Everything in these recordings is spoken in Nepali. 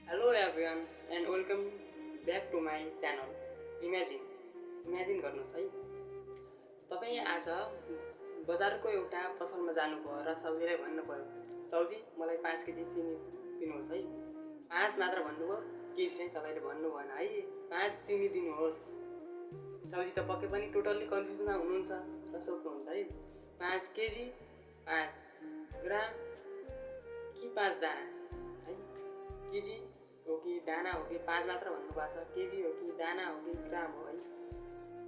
Hello everyone and welcome back to my channel. Imagine गर्नुहोस् है तपाईँ आज बजारको एउटा पसलमा जानुभयो र साउजीलाई भन्नुभयो साउजी मलाई 5 केजी चिनी दिनुहोस् है 5 मात्र भन्नुभयो केजी चाहिँ तपाईले भन्नु भएन है 5 चिनी दिनुहोस् साउजी त पक्कै पनि टोटल्ली कन्फ्युजनमा हुनुहुन्छ र सोध्नुहुन्छ है 5 केजी 5 ग्राम कि 5 दाना है केजी हो कि दाना हो कि 5 मात्र भन्नुभएको छ केजी हो कि दाना हो कि ग्राम हो है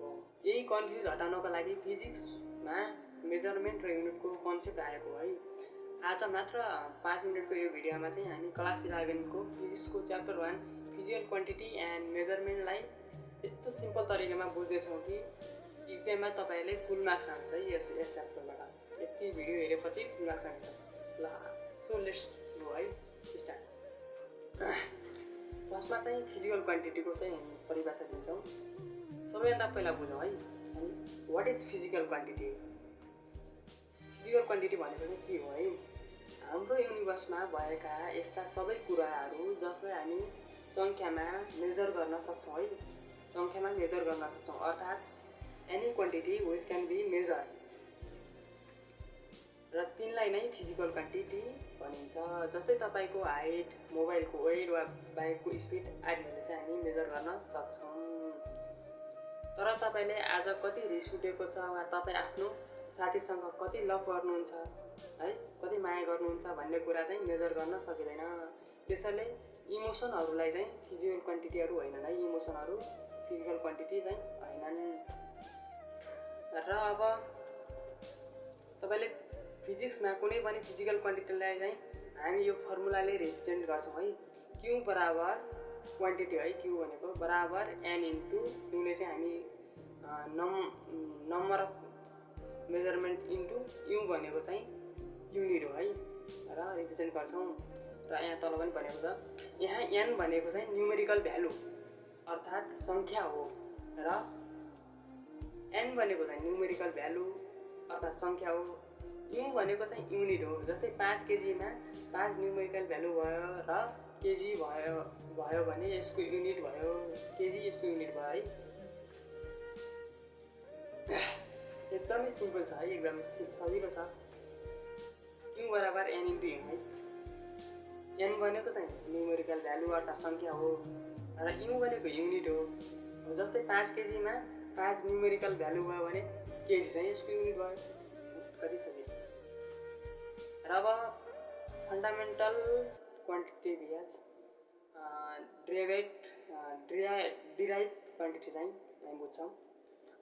हो यही कन्फ्युज हटाउनको लागि फिजिक्समा मेजरमेन्ट र युनिटको कन्सेप्ट आएको है आज मात्र 5 मिनटको यो भिडियोमा चाहिँ हामी क्लास 11 को फिजिक्सको च्याप्टर 1 फिजिकल क्वान्टिटी एन्ड मेजरमेन्टलाई यस्तो सिम्पल तरिकामा बुझ्दैछौँ कि इक्जाममा तपाईँहरूले फुल मार्क्स आउँछ है यस च्याप्टरबाट यति भिडियो हेरेपछि फुल मार्क्स आउँछ ल सो लेट्स गो है स्टार्ट फर्स्टमा चाहिँ फिजिकल क्वान्टिटीको चाहिँ हामी परिभाषा दिन्छौँ सबैभन्दा पहिला बुझौँ है अनि what is physical quantity physical quantity भनेको चाहिँ के हो है हाम्रो युनिभर्समा भएका यस्ता सबै कुराहरू जसलाई हामी सङ्ख्यामा मेजर गर्न सक्छौँ है सङ्ख्यामा मेजर गर्न सक्छौँ अर्थात् any quantity which can be measure र तिनलाई नै फिजिकल क्वान्टिटी भनिन्छ जस्तै तपाईँको हाइट मोबाइलको वेट वा बाइकको स्पिड आदिले चाहिँ हामी मेजर गर्न सक्छौँ तर तपाईँले आज कति रिस उठेको छ वा तपाईँ आफ्नो साथीसँग कति लभ गर्नुहुन्छ है कति माया गर्नुहुन्छ भन्ने कुरा चाहिँ मेजर गर्न सकिँदैन त्यसैले इमोसनहरूलाई चाहिँ फिजिकल क्वान्टिटीहरू होइनन् है इमोसनहरू फिजिकल क्वान्टिटी चाहिँ होइनन् र अब तपाईँले फिजिक्समा कुनै पनि फिजिकल क्वान्टिटीलाई चाहिँ हामी यो फर्मुलाले रिप्रेजेन्ट गर्छौँ है क्यू बराबर क्वान्टिटी है क्यू भनेको बराबर एन इन्टु क्यूले चाहिँ हामी number of measurement into you भनेको चाहिँ युनिट हो है र रिप्रेजेन्ट गर्छौँ र यहाँ तल पनि भनेको छ यहाँ एन भनेको चाहिँ न्युमेरिकल भ्यालु अर्थात् सङ्ख्या हो र एन भनेको चाहिँ न्युमेरिकल भ्यालु अर्थात् सङ्ख्या हो यु भनेको चाहिँ युनिट हो जस्तै 5 केजीमा 5 न्युमेरिकल भ्यालु भयो र केजी भयो भने यसको युनिट भयो केजी यसको युनिट भयो है एकदमै सिम्पल छ है एकदमै सजिलो छ क्यू बराबर एन इन्टु यु है एन भनेको चाहिँ न्युमेरिकल भ्यालु अर्थात् सङ्ख्या हो र यु भनेको युनिट हो जस्तै 5 केजीमा 5 न्युमेरिकल भ्यालु भयो भने केजी चाहिँ यसको युनिट भयो कति सजिलो र अब fundamental quantity BH derive quantity चाहिँ हामी बुझ्छौँ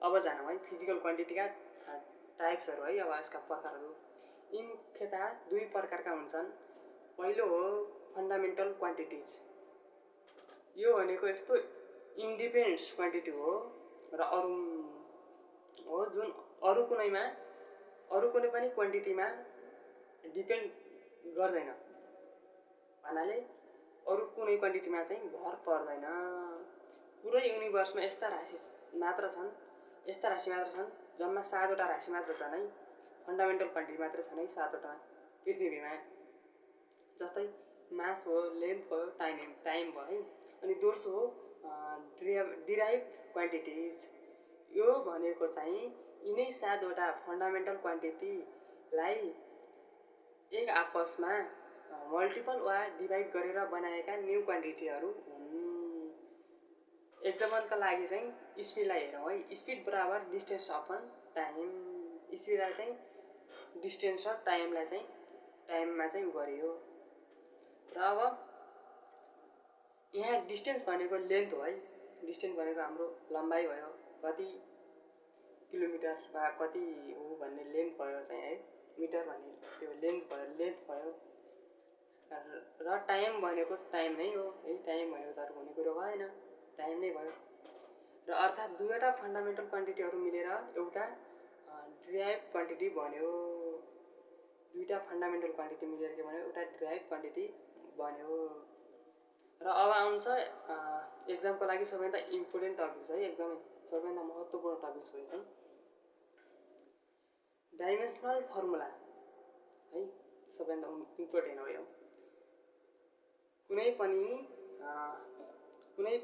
अब जानौँ है फिजिकल क्वान्टिटीका टाइप्सहरू है अब यसका प्रकारहरू यी मुख्यतः दुई प्रकारका हुन्छन् पहिलो हो फन्डामेन्टल क्वान्टिटिज यो भनेको यस्तो इन्डिपेन्डेन्ट क्वान्टिटी हो र अरू हो जुन अरू कुनै पनि क्वान्टिटीमा डिपेन्ड गर्दैन भन्नाले अरू कुनै क्वान्टिटीमा चाहिँ भर पर्दैन पुरै युनिभर्समा यस्ता राशि मात्र छन् जम्मा 7 वटा राशि मात्र छन् है फन्डामेन्टल क्वान्टिटी मात्र छन् है 7 वटा पृथ्वीमा जस्तै मास हो लेन्थ भयो टाइम भयो है अनि दोस्रो हो डिराइभ क्वान्टिटिज यो भनेको चाहिँ यिनै 7 वटा फन्डामेन्टल क्वान्टिटीलाई एक आपसमा मल्टिपल वा डिभाइड गरेर बनाएका न्यू क्वान्टिटीहरू हुन् एक्जाम्पलका लागि चाहिँ स्पिडलाई हेरौँ है स्पिड बराबर डिस्टेन्स अपन टाइम स्पिडलाई चाहिँ डिस्टेन्स र टाइमलाई चाहिँ टाइममा चाहिँ गरियो र अब यहाँ डिस्टेन्स भनेको लेन्थ हो है डिस्टेन्स भनेको हाम्रो लम्बाइ भयो कति किलोमिटर वा कति हो भन्ने लेन्थ भयो चाहिँ है मिटर भन्ने त्यो लेन्थ भयो र टाइम भनेको टाइम नै हो है टाइम भनेको त अरू हुने कुरो भएन टाइम नै भयो र अर्थात् दुईवटा फन्डामेन्टल क्वान्टिटीहरू मिलेर एउटा डिराइभ क्वान्टिटी बन्यो दुईवटा फन्डामेन्टल क्वान्टिटी मिलेर के भन्यो एउटा डिराइभ क्वान्टिटी बन्यो र अब आउँछ एक्जामको लागि सबैभन्दा इम्पोर्टेन्ट टपिक्स है एकदमै सबैभन्दा महत्त्वपूर्ण टपिक्स रहेछन् डाइमेन्सनल फर्मुला है सबैभन्दा इम्पोर्टेन्ट हो यो कुनै पनि कुनै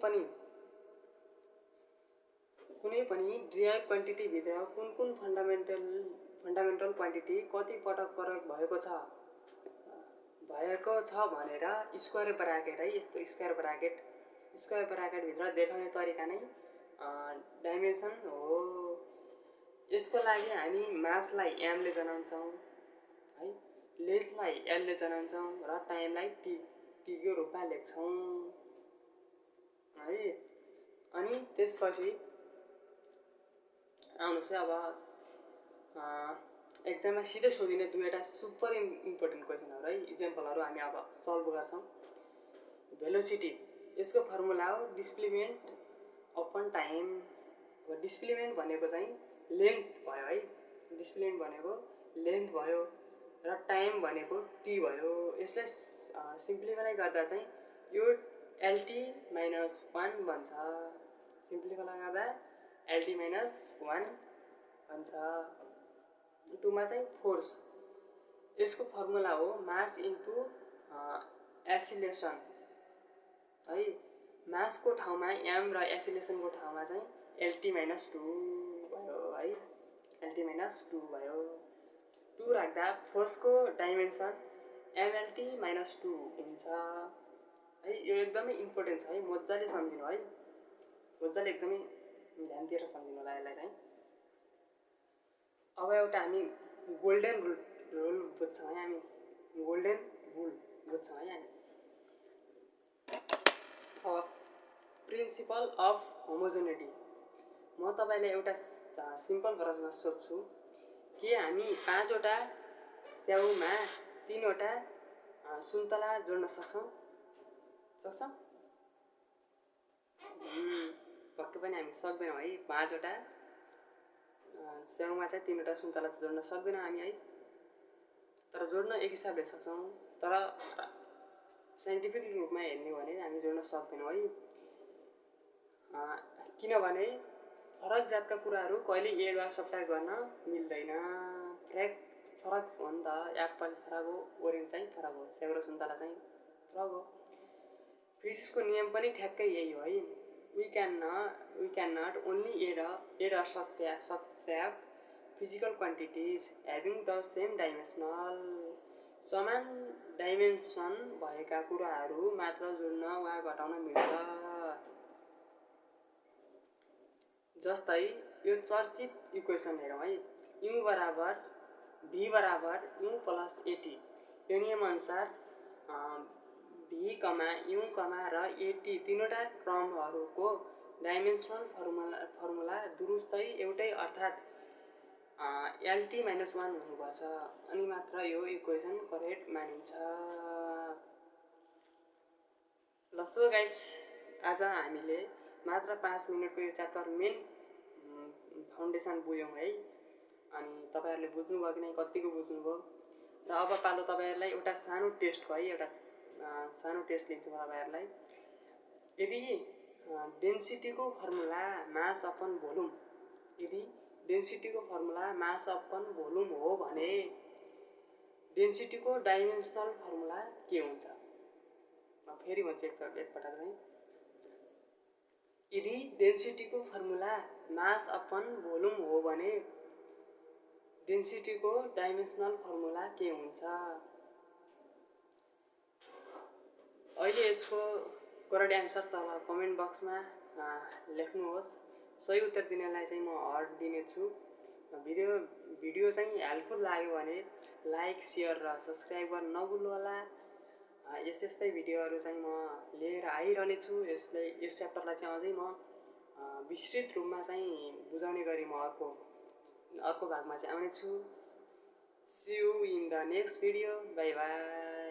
पनि डिराइभ क्वान्टिटी भित्र कुन फन्डामेन्टल क्वान्टिटी कति पटक प्रयोग भएको छ भनेर स्क्वायर ब्राकेट है, यस्तो स्क्वायर ब्राकेट भित्र देखाउने तरिका नै डाइमेन्सन हो। यसको लागि हामी मासलाई m ले जनाउँछौँ है, लेन्थलाई l ले जनाउँछौँ र टाइमलाई t को रूपमा लेख्छौँ है। अनि त्यसपछि आउनुहोस् है, अब एक्जाममा सिधै सोधिने दुईवटा सुपर इम्पोर्टेन्ट क्वेसनहरू है, इक्जाम्पलहरू हामी अब सल्भ गर्छौँ। भेलोसिटी, यसको फर्मुला हो डिस्प्लेसमेन्ट अपन टाइम। डिस्प्लेसमेन्ट भनेको चाहिँ लेन्थ भयो है, डिस्प्लेसमेन्ट भनेको लेन्थ भयो र टाइम भनेको t भयो। यसलाई सिम्प्लिफाई गर्दा चाहिँ यो lt - 1 बन्छ। सिम्प्लिफाई गर्दा lt - 1 बन्छ। 2 मा चाहिँ फोर्स, यसको फर्मुला हो मास इन्टु एक्सिलेरेसन है। मासको ठाउँमा m र एक्सिलेरेसनको ठाउँमा चाहिँ lt - 2 भयो है, lt - 2 भयो। 2 राख्दा फोर्सको डाइमेन्सन mlt - 2 हुन्छ है। यो एकदमै इम्पोर्टेन्ट छ है, मजाले सम्झिनु है, मजाले एकदमै ध्यान दिएर सम्झिनु होला यसलाई चाहिँ। अब एउटा हामी गोल्डन रुल बुझ्छौँ है, हामी गोल्डन रुल बुझ्छौँ है हामी। अब प्रिन्सिपल अफ होमोजेनिटी, म तपाईँलाई एउटा सिम्पल प्रश्न सोध्छु कि हामी 5 वटा स्याउमा 3 वटा सुन्तला जोड्न सक्छौँ? पक्कै पनि हामी सक्दैनौँ है। 5 वटा स्याउमा चाहिँ 3 वटा सुन्तला जोड्न सक्दैनौँ हामी है, तर जोड्न एक हिसाबले सक्छौँ, तर साइन्टिफिक रूपमा हेर्ने हो भने हामी जोड्न सक्दैनौँ है। किनभने फरक जातका कुराहरू कहिले एकद्वारा सब्ट्र्याक्ट गर्न मिल्दैन। फरक हो नि त, एप्पल फरक हो, ओरेन्ज चाहिँ फरक हो, स्याउ र सुन्तला चाहिँ फरक हो। फिजिक्सको नियम पनि ठ्याक्कै यही हो है। we cannot only add or subtract physical quantities having the same dimensional। समान डाइमेन्सन भएका कुराहरू मात्र जोड्न वा घटाउन मिल्छ। जस्तै यो चर्चित इक्वेसन हेरौँ है, u बराबर v बराबर u प्लस at। यो नियम अनुसार v, u, र at तीनवटा टर्महरूको डाइमेन्सनल फर्मुला दुरुस्तै एउटै अर्थात् lt - 1 हुनुपर्छ, अनि मात्र यो इक्वेसन करेक्ट मानिन्छ। ल सो गाइज, आज हामीले मात्र 5 मिनटको यो च्याप्टर मेन फाउन्डेसन बुझ्यौँ है। अनि तपाईँहरूले बुझ्नुभयो कि नै, कतिको बुझ्नुभयो? र अब पालो तपाईँहरूलाई एउटा सानो टेस्टको है, एउटा सानो टेस्ट लिन्छु म तपाईँहरूलाई। यदि डेन्सिटीको फर्मुला मास अपन भोल्युम, यदि डेन्सिटीको फर्मुला मास अपन भोल्युम हो भने डेन्सिटीको डाइमेन्सनल फर्मुला के हुन्छ? म फेरि भन्छु एकपटक चाहिँ, यदि डेन्सिटीको फर्मुला मास अपन भोल्युम हो भने डेन्सिटीको डाइमेन्सनल फर्मुला के हुन्छ? अहिले यसको करेक्ट एन्सर तल कमेन्ट बक्समा लेख्नुहोस्। सही उत्तर दिनेलाई चाहिँ म हर्ट दिनेछु। भिडियो चाहिँ हेल्पफुल लाग्यो भने लाइक, सेयर र सब्सक्राइब गर्न नभुल्नु होला। यस्तै भिडियोहरू चाहिँ म लिएर आइरहनेछु। यस च्याप्टरलाई चाहिँ अझै म विस्तृत रूपमा चाहिँ बुझाउने गरी म अर्को भागमा चाहिँ आउनेछु। See you in the next video. Bye by.